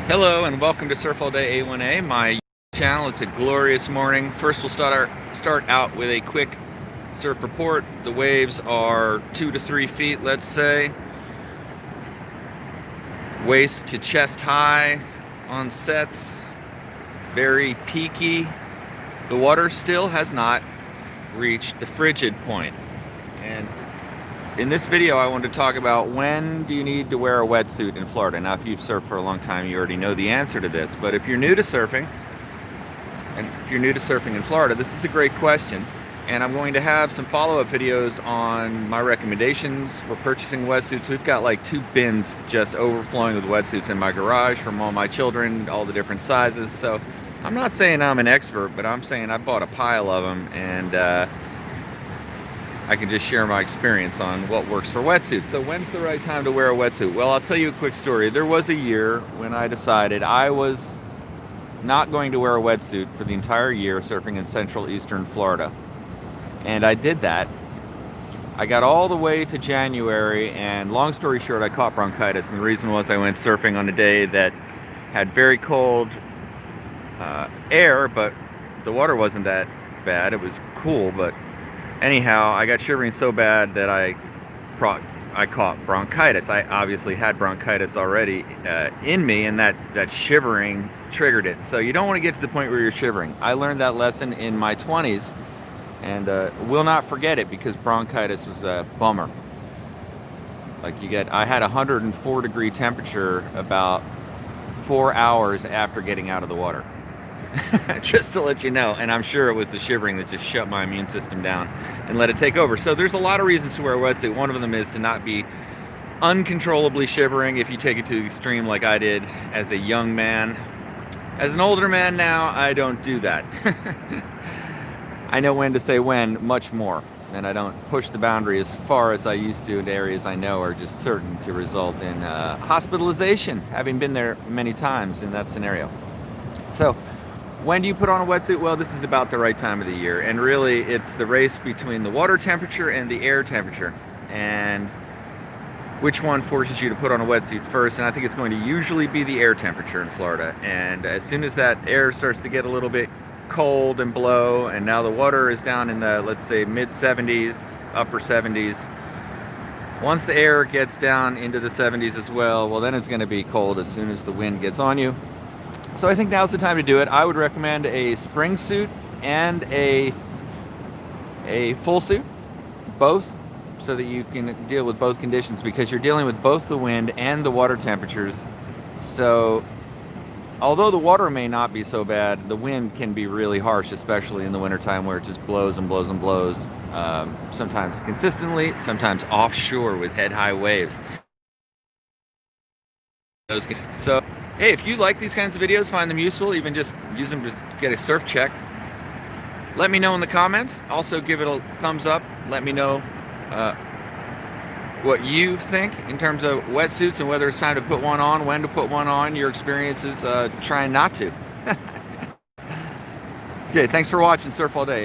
Hello and welcome to Surf All Day A1A, my channel. It's a glorious morning. First we'll start out with a quick surf report. The waves are 2 to 3 feet, let's say. Waist to chest high on sets. Very peaky. The water still has not reached the frigid point. And in this video, I want to talk about when do you need to wear a wetsuit in Florida. Now, if you've surfed for a long time, you already know the answer to this. But if you're new to surfing, in Florida, this is a great question. And I'm going to have some follow-up videos on my recommendations for purchasing wetsuits. We've got like 2 bins just overflowing with wetsuits in my garage from all my children, all the different sizes. So I'm not saying I'm an expert, but I'm saying I bought a pile of them, and I can just share my experience on what works for wetsuits. So when's the right time to wear a wetsuit? Well, I'll tell you a quick story. There was a year when I decided I was not going to wear a wetsuit for the entire year surfing in central eastern Florida. And I did that. I got all the way to January, and long story short, I caught bronchitis. And the reason was I went surfing on a day that had very cold air, but the water wasn't that bad. It was cool, but anyhow, I got shivering so bad that I caught bronchitis. I obviously had bronchitis already in me, and that shivering triggered it. So you don't want to get to the point where you're shivering. I learned that lesson in my 20s, and will not forget it, because bronchitis was a bummer. Like I had 104 degree temperature about 4 hours after getting out of the water. Just to let you know. And I'm sure it was the shivering that just shut my immune system down and let it take over. So there's a lot of reasons to wear a wetsuit. One of them is to not be uncontrollably shivering if you take it to the extreme like I did as a young man. As an older man now, I don't do that. I know when to say when much more, and I don't push the boundary as far as I used to in areas I know are just certain to result in hospitalization, having been there many times in that scenario. So when do you put on a wetsuit? Well, this is about the right time of the year, and really it's the race between the water temperature and the air temperature, and which one forces you to put on a wetsuit first. And I think it's going to usually be the air temperature in Florida. And as soon as that air starts to get a little bit cold and blow, and now the water is down in the, let's say, mid 70s, upper 70s, once the air gets down into the 70s as well, then it's going to be cold as soon as the wind gets on you. So I think now's the time to do it. I would recommend a spring suit and a full suit, both, so that you can deal with both conditions, because you're dealing with both the wind and the water temperatures. So although the water may not be so bad, the wind can be really harsh, especially in the wintertime, where it just blows and blows and blows, sometimes consistently, sometimes offshore with head-high waves. So hey, if you like these kinds of videos, find them useful, even just use them to get a surf check, let me know in the comments. Also give it a thumbs up. Let me know what you think in terms of wetsuits and whether it's time to put one on, when to put one on, your experiences trying not to. Okay, thanks for watching Surf All Day.